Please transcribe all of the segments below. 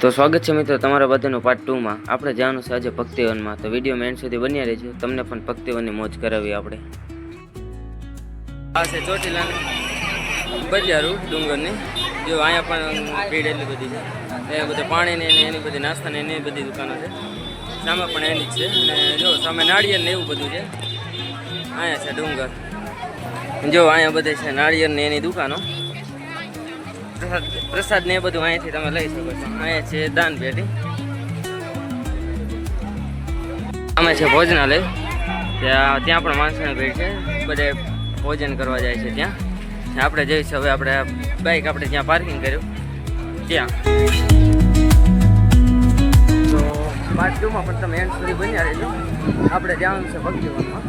તો સ્વાગત છે મિત્રો તમારા બધાનું પાર્ટ 2 માં। આપણે જવાનું છે આજે ભક્તિવનમાં, તો વિડીયો એન્ડ સુધી બન્યા રહેજો, તમને પણ ભક્તિવનની મોજ કરાવી આપણે। આ છે ચોટીલાની બજારો ડુંગરની, જો અહીંયા પણ ભીડ એટલી બધી છે, એ બધું પાણીની એની બધી નાસ્તાની એની બધી દુકાનો છે, સામે પણ એની જ છે, અને જો સામે નાળિયેર ને એવું બધું છે। અહીંયા છે ડુંગર, જો અહીંયા બધે છે નાળિયેર ને એની દુકાનો, પ્રસાદ ને એ બધું અહીંયાથી તમે લઈ શકો છો। અહીંયા છે દાન પેટી, અમે છે ભોજનાલય, ત્યાં પણ માણસોની ભીડ છે, બધે ભોજન કરવા જાય છે ત્યાં। આપણે જઈશું હવે, આપણે બાઇક આપણે ત્યાં પાર્કિંગ કર્યું ત્યાં। તો પાર્ટ 2 માં પણ તમે એન્ડ સુધી બન્યા રહેજો। આપણે જવાનું છે ભક્તિવનમાં,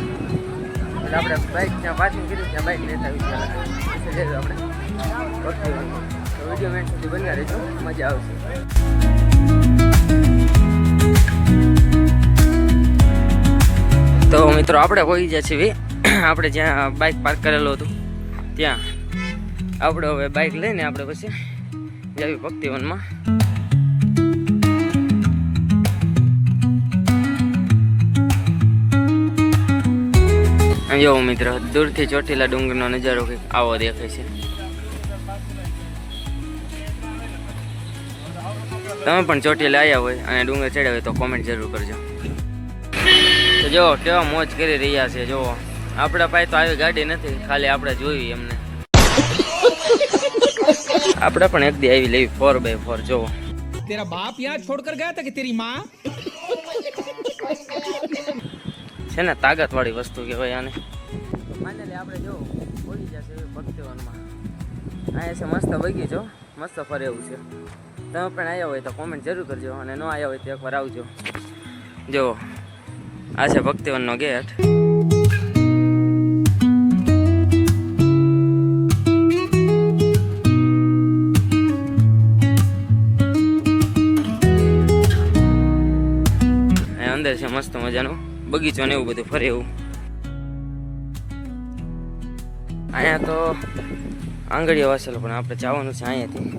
એટલે આપણે બાઇક ત્યાં પાર્કિંગ કર્યું, ત્યાં બાઇક લેતા આવીશું જઈએ આપણે ભક્તિવનમાં। તો વિડીયો એન્ડ સુધી બન્યા રહેજો, મજા આવશે। તો મિત્રો આપણે પહોંચી ગયા છીએ આપણે જ્યાં બાઇક પાર્ક કરેલું હતું ત્યાં। આપણે હવે બાઇક લઈને આપણે પછી જાવી ભક્તિવનમાં। જો મિત્રો દૂરથી ચોટીલા ડુંગરનો નજારો કંઈક આવો દેખાય છે। તમે પણ ચોટીલા આવ્યા હોય અને ડુંગર ચડ્યા હોય તો કોમેન્ટ જરૂર કરજો। તો જો કેવા મોજ કરી રહ્યા છે, જો આપણા પાસે તો આવી ગાડી નથી, ખાલી આપણે જોઈ એમને। આપણે પણ એક દી આવી લેવી 4x4, જો તેરા બાપ યહાં છોડકર ગયા હતા કે તેરી માં છે ને, તાકાત વાળી વસ્તુ કહેવાય આને। ફાઇનલી આપણે જો પહોંચી જશે ભક્તિવનમાં। અહીંયા છે મસ્ત બગીચો, મસ્ત ફરે એવું છે। તમે પણ આવ્યા હોય તો કોમેન્ટ જરૂર કરજો, અને ન આવ્યા હોય તો એકવાર આવજો। જો આ છે ભક્તિવનનો ગેટ। અંદર છે મસ્ત મજાનો બગીચો ને એવું બધું ફરે એવું। અહીંયા તો આંગળીઓ વાસેલો, પણ આપણે જવાનું છે અહીંયાથી।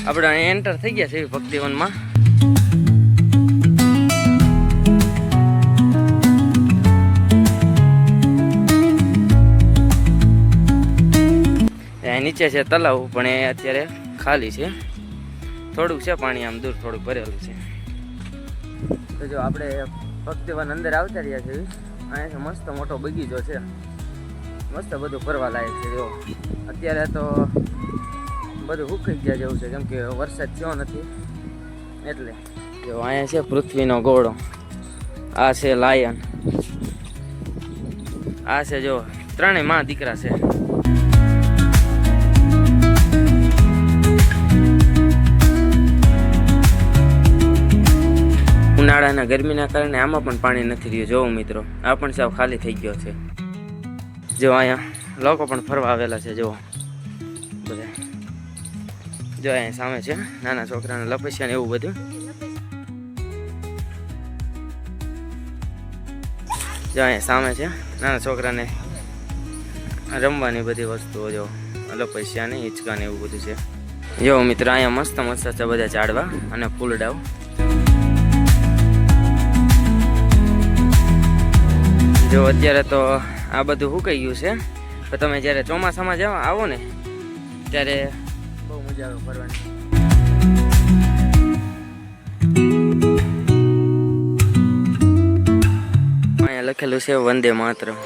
આપણે અહીંયા એન્ટર થઈ ગયા છે ભક્તિવનમાં। નીચે છે તલાવ, પણ એ અત્યારે ખાલી છે, થોડુંક છે પાણી આમ દૂર થોડુંક ભરેલું છે। તો જો આપણે ભક્તિવન અંદર આવતા રહ્યા છીએ। અહીંયા મસ્ત મોટો બગીચો છે, મસ્ત બધું ફરવા લાયક છે। જો અત્યારે તો બધું સુકાઈ ગયા જેવું છે, કેમ કે વરસાદ થયો નથી એટલે। જો અહીંયા છે પૃથ્વીનો ઘોડો, આ છે લાયન, આ છે જો ત્રણેય માં દીકરા છે। ઉનાળાના ગરમીના કારણે આમાં પણ પાણી નથી રહ્યું। જોવો મિત્રો, આ પણ સાવ ખાલી થઈ ગયો છે। જો અહીંયા લોકો પણ ફરવા આવેલા છે, જુઓ બધા, જો અહીંયા સામે છે નાના છોકરાના લપસ્યા ને એવું બધું। જો અહીંયા સામે છે નાના છોકરાને રમવાની બધી વસ્તુઓ, જો લપસ્યા ને હિંચકા ને એવું બધું છે। જો મિત્રો અહીંયા મસ્ત મસ્ત છે બધા ઝાડવા અને ફૂલડાઓ। જો અત્યારે તો આ બધું સુકાઈ ગયું છે, તો તમે જ્યારે ચોમાસામાં આવો ને ત્યારે બહુ મજા આવે ફરવાની। અહીંયા લખેલું છે વંદે માતરમ।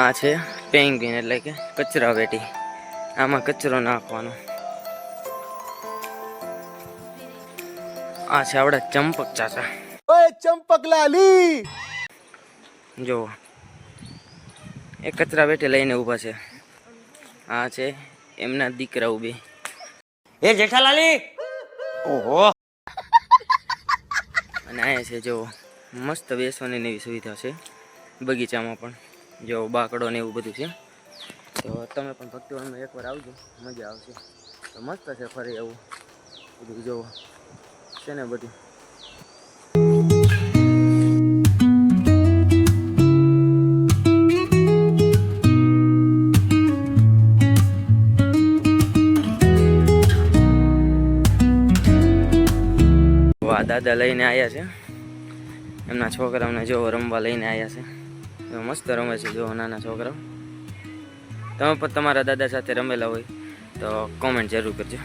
આ છે પેંગ્વિન એટલે કે કચરા પેટી, આમાં કચરો નાખવાનો। આ છે આપણા ચંપક ચાચા, ઓય ચંપક લાલી, જો એક કચરા પેટી લઈને ઊભા છે। આ છે એમના દીકરાઓ બે, એ જેઠાલાલી, ઓહો। અને અહીંયા છે જો મસ્ત બેસવાની એવી સુવિધા છે બગીચામાં પણ, જો બાકડો ને એવું બધું છે। તો તમે પણ ભક્તિવનમાં એકવાર આવજો, મજા આવશે। તો મસ્ત છે ફરી એવું બધું જોવો છે ને બધું। દાદા લઈને આવ્યા છે, એમના છોકરાઓને જો રમવા લઈને આવ્યા છે. મસ્ત રમે છે જો નાના છોકરાઓ. તમે પણ તમારા દાદા સાથે રમેલા હોય તો કોમેન્ટ જરૂર કરજો.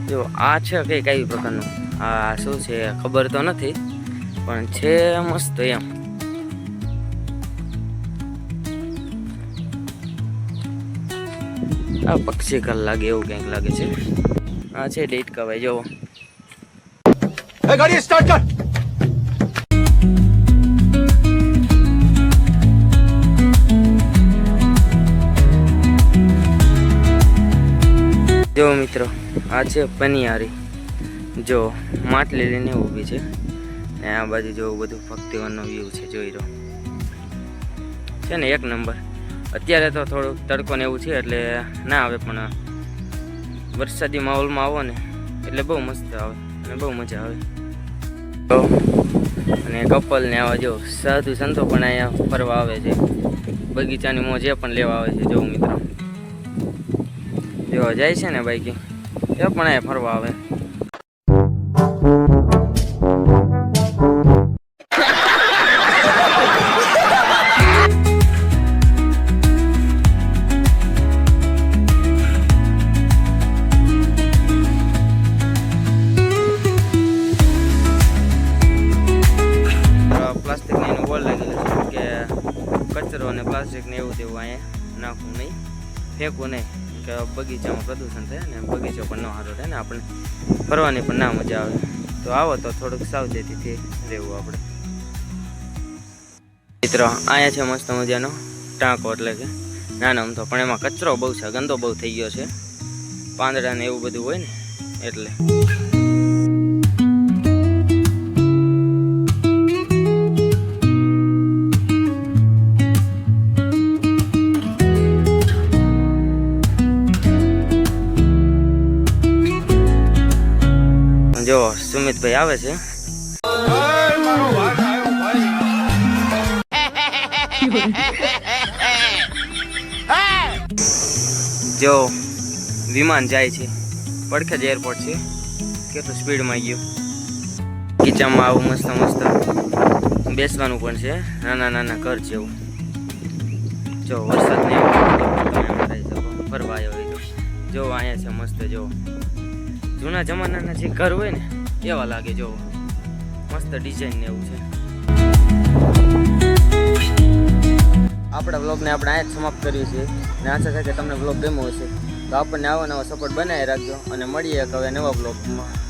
જો આ છે કંઈક આવી પ્રકારનું, આ શું છે ખબર તો નથી, પણ છે મસ્ત એમ. આ પક્ષી કલ લાગે એવું કંઈક લાગે છે. આ છે ડેટકા ભાઈ જોવો. गाड़ी स्टार्ट कर. જો મિત્રો આ છે પનિયારી, જો માટલી લઈને ઊભી છે ને આ બાજુ જો બધું ભક્તિવનનો વ્યૂ છે, જોઈ રહ્યો છે ને એક નંબર. અત્યારે તો થોડુંક તડકો ને એવું છે એટલે ના આવે, પણ વરસાદી માહોલમાં આવો ને એટલે બહુ મસ્ત આવે અને બહુ મજા આવે. અને કપલ ને આવા જો સાધુ સંતો પણ અહીંયા ફરવા આવે છે, બગીચાની મોજ એ પણ લેવા આવે છે. જો મિત્રો જો જાય છે ને બાઈકી એ પણ અહીંયા ફરવા આવે. પ્લાસ્ટિકની એનું બોલ લાગેલું છે કે કચરો અને પ્લાસ્ટિક ને એવું તેવું અહીંયા નાખવું નહીં, ફેંકવું નહીં, કે બગીચામાં પ્રદૂષણ થાય ને બગીચો પણ ન સારો થાય ને આપણે ફરવાની પણ ના મજા આવે. તો આવો તો થોડુંક સાવચેતીથી રહેવું આપણે. મિત્રો અહીંયા છે મસ્ત મજાનો ટાંકો, એટલે કે નાનો આમ તો, પણ એમાં કચરો બહુ છે, ગંદો બહુ થઈ ગયો છે, પાંદડા ને એવું બધું હોય ને એટલે. જો સુમિતભાઈ આવે છે. જો વિમાન જાય છે, પડખે જ એરપોર્ટ છે, કેટલું સ્પીડમાં ગયું. બગીચામાં આવું મસ્ત મસ્ત બેસવાનું પણ છે, નાના નાના ઘર જેવું. જો વરસાદ ને ફરવા આવ્યો હોય તો જો અહીંયા છે મસ્ત. જો જૂના જમાનાના જે ઘર હોય ને એવા લાગે. જો મસ્ત ડિઝાઇન ને એવું છે. આપણા વ્લોગને આપણે અહીંયા જ સમાપ્ત કર્યું છે ને આશા છે કે તમને વ્લોગ ગમ્યો હશે. તો આપણને આવો નવો સપોર્ટ બનાવી રાખજો અને મળીએ હવે નવા વ્લોગમાં.